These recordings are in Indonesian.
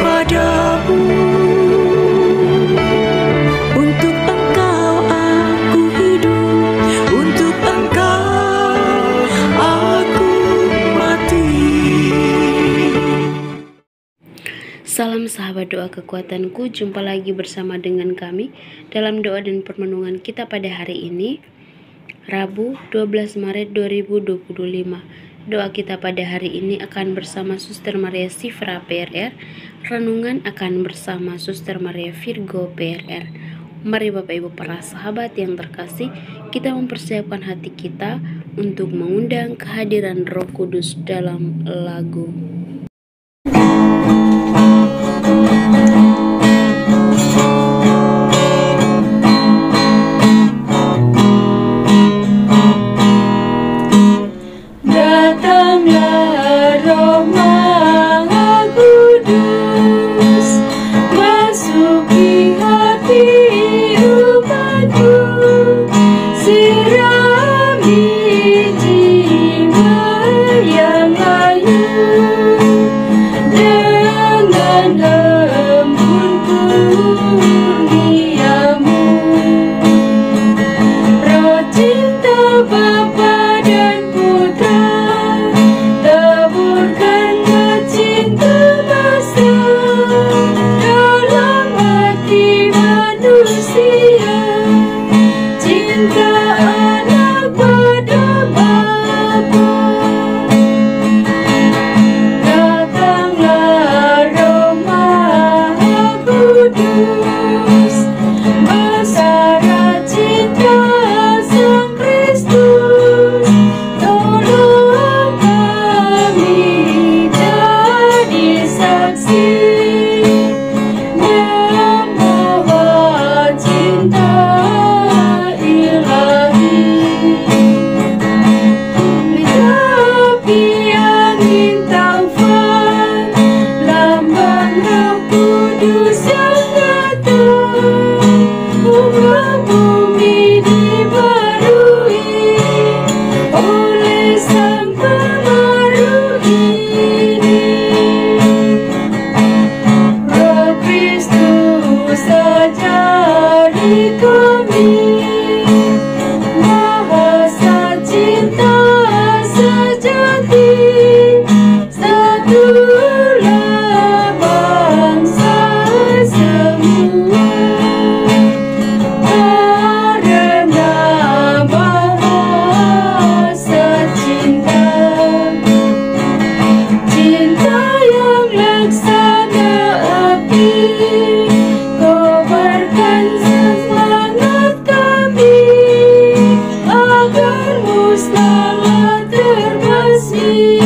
kepadamu. Untuk Engkau aku hidup, untuk Engkau aku mati. Salam sahabat doa kekuatanku, jumpa lagi bersama dengan kami dalam doa dan permenungan kita pada hari ini, Rabu 12 Maret 2025. Doa kita pada hari ini akan bersama Suster Maria Sifra PRR, renungan akan bersama Suster Maria Virgo PRR. Mari Bapak Ibu para sahabat yang terkasih, kita mempersiapkan hati kita untuk mengundang kehadiran Roh Kudus dalam lagu. Datanglah Roh Maha Kudus, masuki hati umatku, sirami jiwa yang layu dengan embun kurniamu. Roh cinta Bapa dan Putra, taburkan cinta besar dalam hati manusia, cinta anak pada Bapa. Datanglah Roh Maha Kudus, bersara cinta Sang Kristus, tolong kami jadi saksi membawa cinta ilahi. Menepi angin taufan, lambang Roh Kudus yang datang, bunga bumi dibarui oleh Sang Penaruh ini. Roh Kristus ajari kami bahasa cinta sejati, satulah bangsa semua, karena bahasa cinta, cinta yang laksana api, kobarkan semangat kami agar musnahlah terbasmi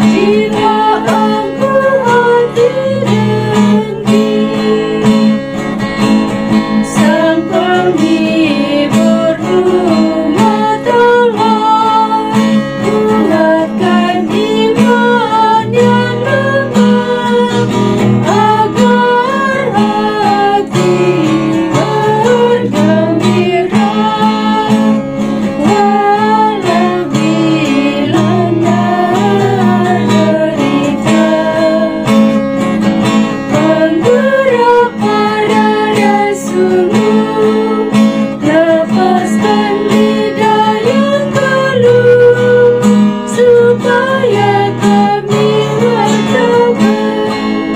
jiwa aku hati dengki. Sang penghibur umat Allah, kuatkan iman yang lemah agar hati bergembira walau dilanda derita. Penggerak para rasul-Mu, lepaskan lidah yang keluh, supaya kami bertobat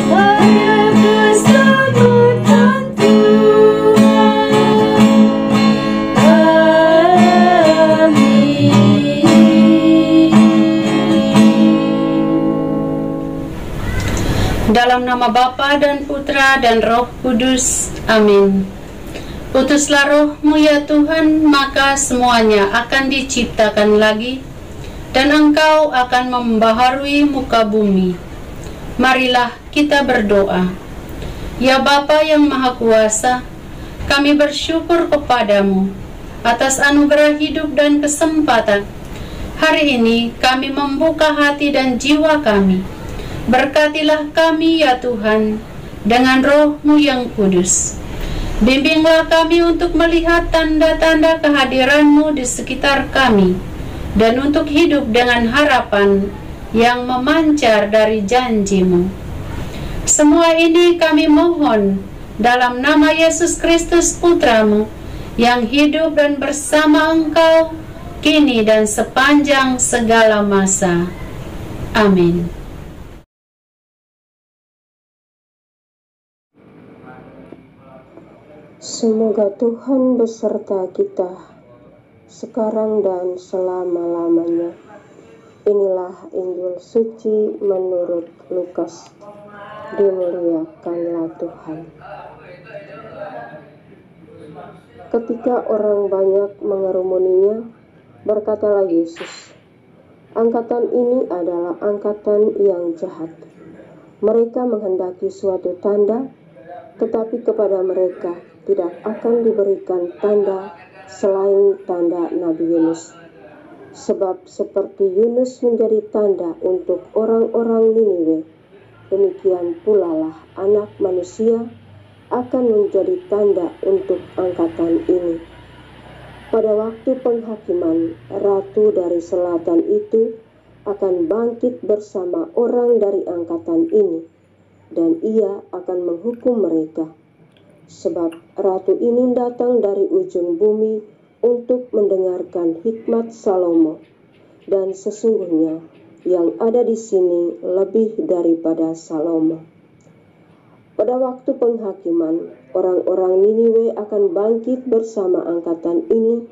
pada keselamatan Tuhan. Amin. Dalam nama Bapa dan Putra dan Roh Kudus. Amin. Utuslah Roh-Mu ya Tuhan, maka semuanya akan diciptakan lagi, dan Engkau akan membaharui muka bumi. Marilah kita berdoa. Ya Bapa yang Maha Kuasa, kami bersyukur kepadamu atas anugerah hidup dan kesempatan. Hari ini kami membuka hati dan jiwa kami. Berkatilah kami ya Tuhan dengan Roh-Mu yang kudus. Bimbinglah kami untuk melihat tanda-tanda kehadiran-Mu di sekitar kami, dan untuk hidup dengan harapan yang memancar dari janji-Mu. Semua ini kami mohon dalam nama Yesus Kristus Putra-Mu, yang hidup dan bersama Engkau, kini dan sepanjang segala masa. Amin. Semoga Tuhan beserta kita, sekarang dan selama-lamanya. Inilah Injil suci menurut Lukas. Dimuliakanlah Tuhan. Ketika orang banyak mengerumuninya, berkatalah Yesus, "Angkatan ini adalah angkatan yang jahat. Mereka menghendaki suatu tanda, tetapi kepada mereka tidak akan diberikan tanda selain tanda Nabi Yunus. Sebab seperti Yunus menjadi tanda untuk orang-orang Niniwe, demikian pula lah Anak Manusia akan menjadi tanda untuk angkatan ini. Pada waktu penghakiman, ratu dari selatan itu akan bangkit bersama orang dari angkatan ini, dan ia akan menghukum mereka. Sebab ratu ini datang dari ujung bumi untuk mendengarkan hikmat Salomo, dan sesungguhnya yang ada di sini lebih daripada Salomo." Pada waktu penghakiman, orang-orang Niniwe akan bangkit bersama angkatan ini,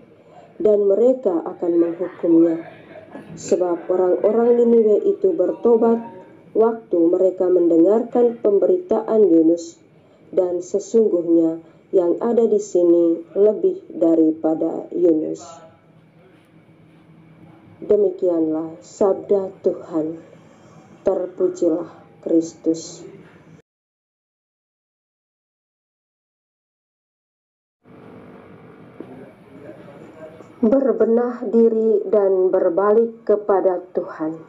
dan mereka akan menghukumnya. Sebab orang-orang Niniwe itu bertobat waktu mereka mendengarkan pemberitaan Yunus, dan sesungguhnya yang ada di sini lebih daripada Yunus. Demikianlah sabda Tuhan. Terpujilah Kristus. Berbenah diri dan berbalik kepada Tuhan.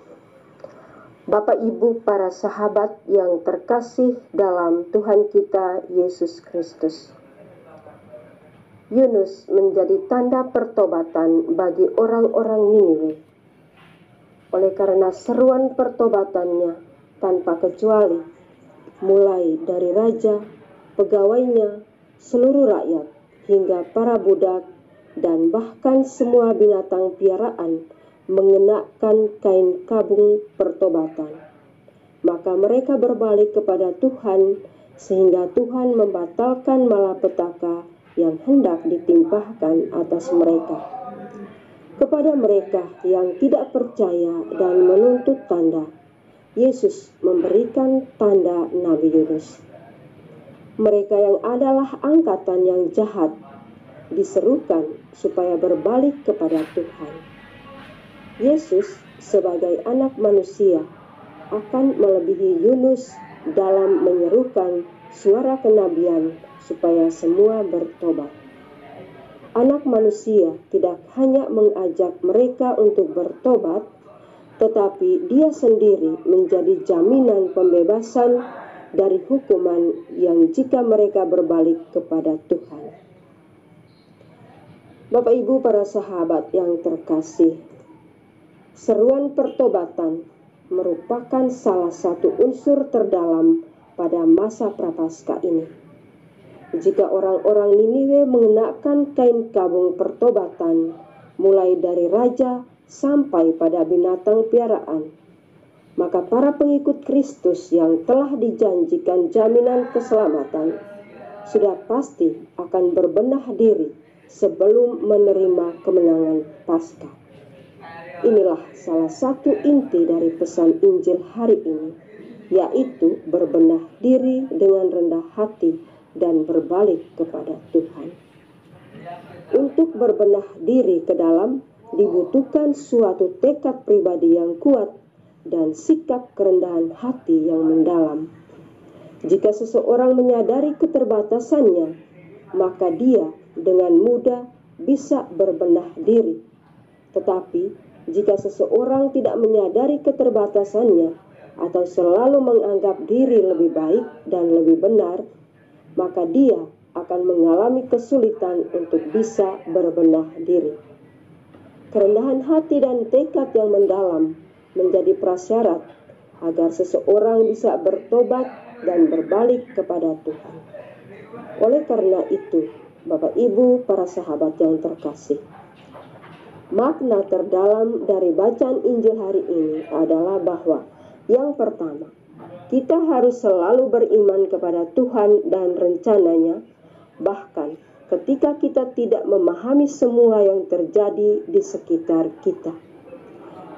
Bapak Ibu para sahabat yang terkasih dalam Tuhan kita Yesus Kristus, Yunus menjadi tanda pertobatan bagi orang-orang Niniwe. Oleh karena seruan pertobatannya tanpa kecuali, mulai dari raja, pegawainya, seluruh rakyat, hingga para budak, dan bahkan semua binatang piaraan mengenakan kain kabung pertobatan. Maka mereka berbalik kepada Tuhan, sehingga Tuhan membatalkan malapetaka yang hendak ditimpahkan atas mereka. Kepada mereka yang tidak percaya dan menuntut tanda, Yesus memberikan tanda Nabi Yunus. Mereka yang adalah angkatan yang jahat diserukan supaya berbalik kepada Tuhan. Yesus sebagai anak manusia akan melebihi Yunus dalam menyerukan suara kenabian supaya semua bertobat. Anak manusia tidak hanya mengajak mereka untuk bertobat, tetapi dia sendiri menjadi jaminan pembebasan dari hukuman yang jika mereka berbalik kepada Tuhan. Bapak Ibu para sahabat yang terkasih, seruan pertobatan merupakan salah satu unsur terdalam pada masa Prapaskah ini. Jika orang-orang Niniwe mengenakan kain kabung pertobatan, mulai dari raja sampai pada binatang piaraan, maka para pengikut Kristus yang telah dijanjikan jaminan keselamatan sudah pasti akan berbenah diri sebelum menerima kemenangan Paskah. Inilah salah satu inti dari pesan Injil hari ini, yaitu berbenah diri dengan rendah hati dan berbalik kepada Tuhan. Untuk berbenah diri ke dalam dibutuhkan suatu tekad pribadi yang kuat dan sikap kerendahan hati yang mendalam. Jika seseorang menyadari keterbatasannya, maka dia dengan mudah bisa berbenah diri. Tetapi jika seseorang tidak menyadari keterbatasannya atau selalu menganggap diri lebih baik dan lebih benar, maka dia akan mengalami kesulitan untuk bisa berbenah diri. Kerendahan hati dan tekad yang mendalam menjadi prasyarat agar seseorang bisa bertobat dan berbalik kepada Tuhan. Oleh karena itu, Bapak Ibu para sahabat yang terkasih, makna terdalam dari bacaan Injil hari ini adalah bahwa yang pertama, kita harus selalu beriman kepada Tuhan dan rencananya, bahkan ketika kita tidak memahami semua yang terjadi di sekitar kita.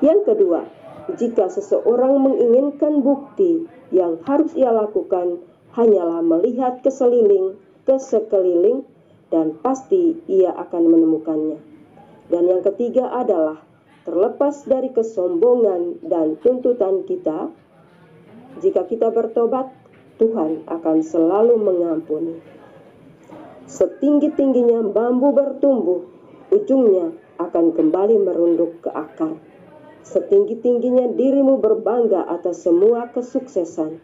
Yang kedua, jika seseorang menginginkan bukti, yang harus ia lakukan hanyalah melihat ke sekeliling, dan pasti ia akan menemukannya. Dan yang ketiga adalah, terlepas dari kesombongan dan tuntutan kita, jika kita bertobat, Tuhan akan selalu mengampuni. Setinggi-tingginya bambu bertumbuh, ujungnya akan kembali merunduk ke akar. Setinggi-tingginya dirimu berbangga atas semua kesuksesan,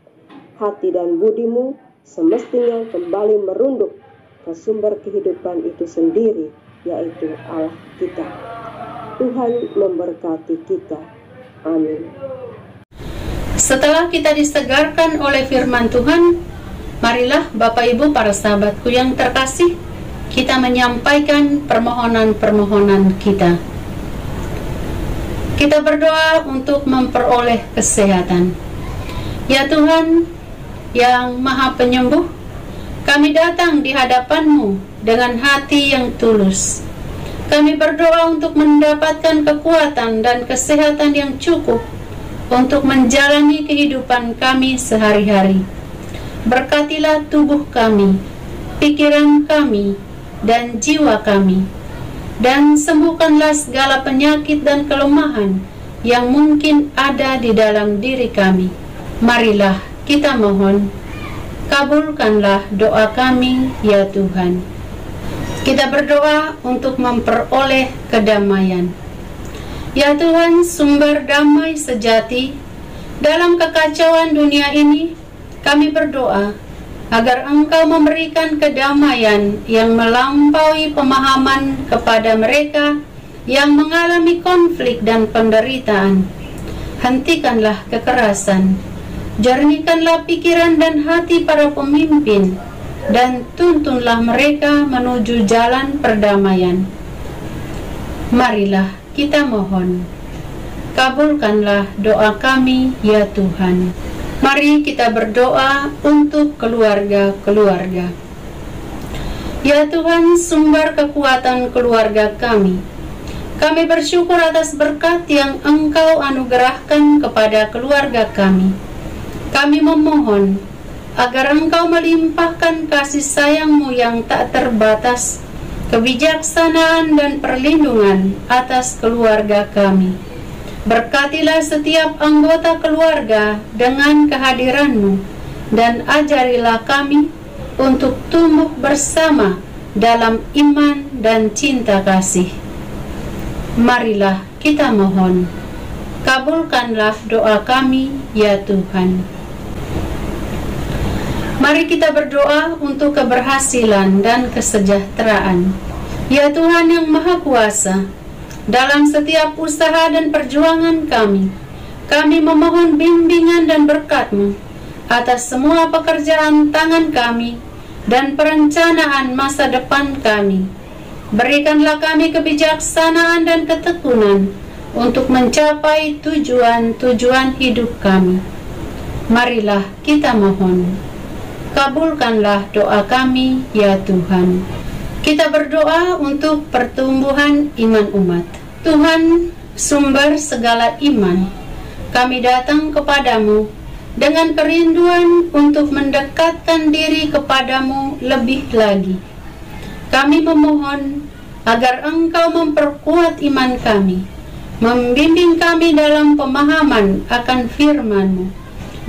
hati dan budimu semestinya kembali merunduk ke sumber kehidupan itu sendiri, yaitu Allah kita. Tuhan memberkati kita. Amin. Setelah kita disegarkan oleh firman Tuhan, marilah Bapak Ibu para sahabatku yang terkasih, kita menyampaikan permohonan-permohonan kita. Kita berdoa untuk memperoleh kesehatan. Ya Tuhan yang Maha Penyembuh, kami datang di hadapan-Mu dengan hati yang tulus. Kami berdoa untuk mendapatkan kekuatan dan kesehatan yang cukup untuk menjalani kehidupan kami sehari-hari. Berkatilah tubuh kami, pikiran kami, dan jiwa kami, dan sembuhkanlah segala penyakit dan kelemahan yang mungkin ada di dalam diri kami. Marilah kita mohon, kabulkanlah doa kami ya Tuhan. Kita berdoa untuk memperoleh kedamaian. Ya Tuhan, sumber damai sejati dalam kekacauan dunia ini, kami berdoa agar Engkau memberikan kedamaian yang melampaui pemahaman kepada mereka yang mengalami konflik dan penderitaan. Hentikanlah kekerasan, jernihkanlah pikiran dan hati para pemimpin, dan tuntunlah mereka menuju jalan perdamaian. Marilah kita mohon, kabulkanlah doa kami ya Tuhan. Mari kita berdoa untuk keluarga-keluarga. Ya Tuhan, sumber kekuatan keluarga kami. Kami bersyukur atas berkat yang Engkau anugerahkan kepada keluarga kami. Kami memohon agar Engkau melimpahkan kasih sayang-Mu yang tak terbatas, kebijaksanaan dan perlindungan atas keluarga kami. Berkatilah setiap anggota keluarga dengan kehadiran-Mu, dan ajarilah kami untuk tumbuh bersama dalam iman dan cinta kasih. Marilah kita mohon, kabulkanlah doa kami ya Tuhan. Mari kita berdoa untuk keberhasilan dan kesejahteraan. Ya Tuhan yang Maha Kuasa, dalam setiap usaha dan perjuangan kami memohon bimbingan dan berkat-Mu atas semua pekerjaan tangan kami dan perencanaan masa depan kami. Berikanlah kami kebijaksanaan dan ketekunan untuk mencapai tujuan-tujuan hidup kami. Marilah kita mohon, kabulkanlah doa kami ya Tuhan. Kita berdoa untuk pertumbuhan iman umat. Tuhan, sumber segala iman, kami datang kepadamu dengan kerinduan untuk mendekatkan diri kepadamu lebih lagi. Kami memohon agar Engkau memperkuat iman kami, membimbing kami dalam pemahaman akan firman-Mu,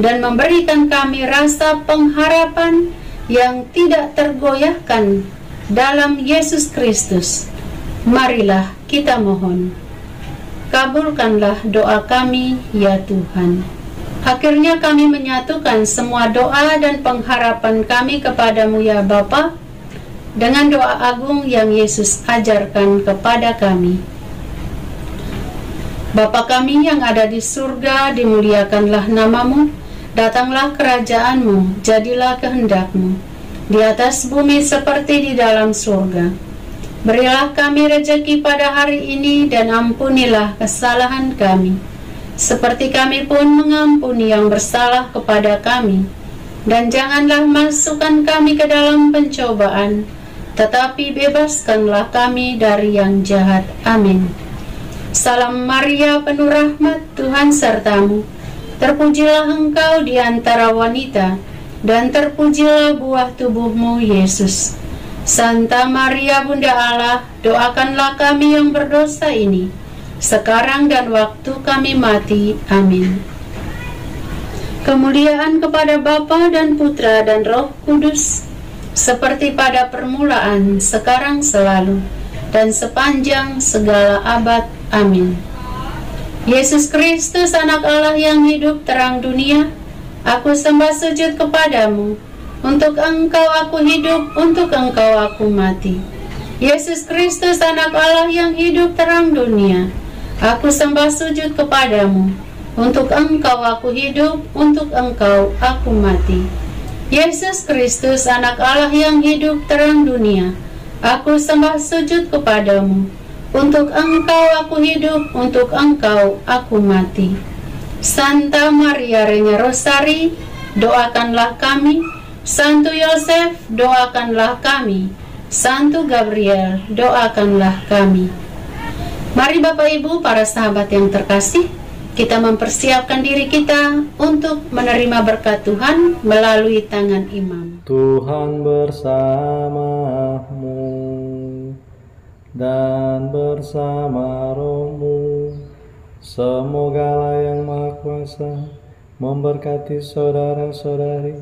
dan memberikan kami rasa pengharapan yang tidak tergoyahkan dalam Yesus Kristus. Marilah kita mohon, kabulkanlah doa kami ya Tuhan. Akhirnya kami menyatukan semua doa dan pengharapan kami kepadamu ya Bapa, dengan doa agung yang Yesus ajarkan kepada kami. Bapa kami yang ada di surga, dimuliakanlah namamu, datanglah kerajaanmu, jadilah kehendakmu, di atas bumi seperti di dalam surga. Berilah kami rejeki pada hari ini, dan ampunilah kesalahan kami, seperti kami pun mengampuni yang bersalah kepada kami. Dan janganlah masukkan kami ke dalam pencobaan, tetapi bebaskanlah kami dari yang jahat. Amin. Salam Maria, penuh rahmat, Tuhan sertamu. Terpujilah engkau di antara wanita, dan terpujilah buah tubuhmu, Yesus. Santa Maria, Bunda Allah, doakanlah kami yang berdosa ini, sekarang dan waktu kami mati. Amin. Kemuliaan kepada Bapa dan Putra dan Roh Kudus, seperti pada permulaan, sekarang, selalu, dan sepanjang segala abad. Amin. Yesus Kristus, anak Allah yang hidup, terang dunia, aku sembah sujud kepadamu. Untuk engkau aku hidup, untuk engkau aku mati. Yesus Kristus, anak Allah yang hidup, terang dunia, aku sembah sujud kepadamu. Untuk engkau aku hidup, untuk engkau aku mati. Yesus Kristus, anak Allah yang hidup, terang dunia, aku sembah sujud kepadamu. Untuk engkau aku hidup, untuk engkau aku mati. Santa Maria Reina Rosari, doakanlah kami. Santo Yosef, doakanlah kami. Santo Gabriel, doakanlah kami. Mari Bapak Ibu, para sahabat yang terkasih, kita mempersiapkan diri kita untuk menerima berkat Tuhan melalui tangan imam. Tuhan bersamamu dan bersama rohmu. Semoga yang Maha Kuasa memberkati saudara-saudari,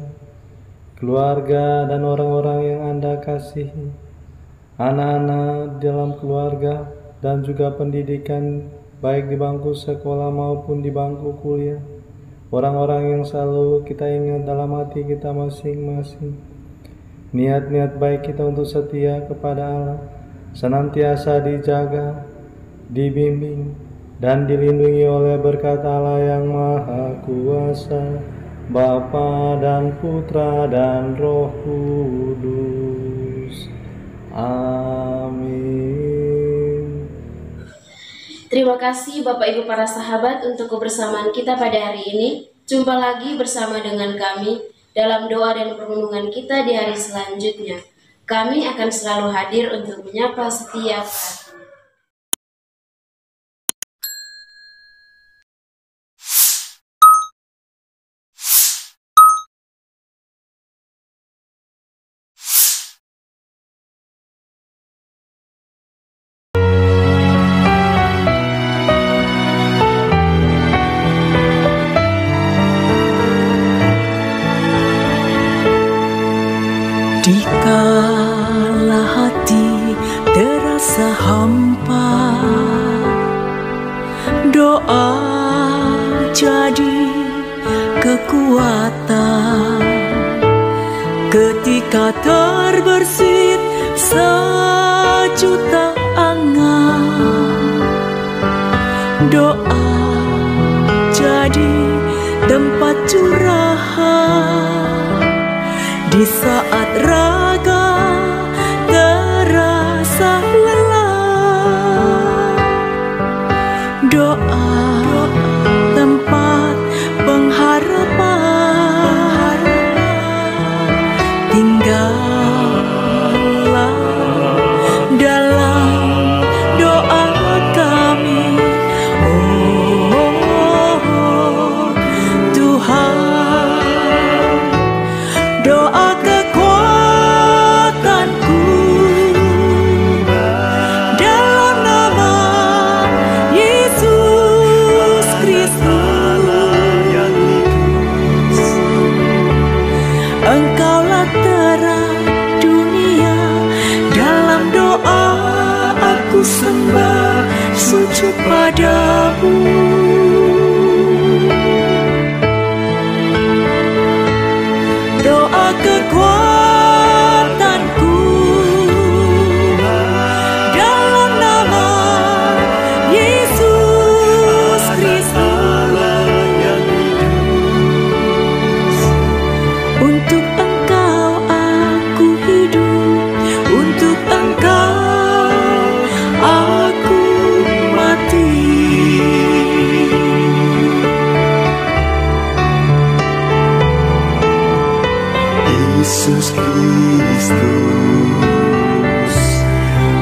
keluarga dan orang-orang yang Anda kasihi, anak-anak dalam keluarga, dan juga pendidikan baik di bangku sekolah maupun di bangku kuliah. Orang-orang yang selalu kita ingat dalam hati kita masing-masing. Niat-niat baik kita untuk setia kepada Allah senantiasa dijaga, dibimbing, dan dilindungi oleh berkat Allah yang Maha Kuasa, Bapa dan Putra dan Roh Kudus. Amin. Terima kasih Bapak Ibu para sahabat untuk kebersamaan kita pada hari ini. Jumpa lagi bersama dengan kami dalam doa dan permenungan kita di hari selanjutnya. Kami akan selalu hadir untuk menyapa setiap hati. Dikala hati terasa hampa, doa jadi kekuatan. Ketika terbersit sejuta angan, doa jadi tempat curahan. Di saat raga terasa lelah, doa tempat pengharapan. Tinggallah dalam doa kami, oh Tuhan. Doa kekuatanku dalam nama Yesus Kristus. Engkaulah terang dunia, dalam doa aku sembah sujud padamu. Doa kekuatanku dalam nama Yesus Untuk Engkau aku hidup, untuk Engkau aku mati. Yesus Kristus,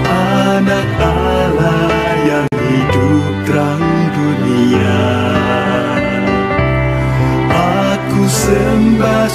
Anak Allah yang hidup terang dunia, aku sembah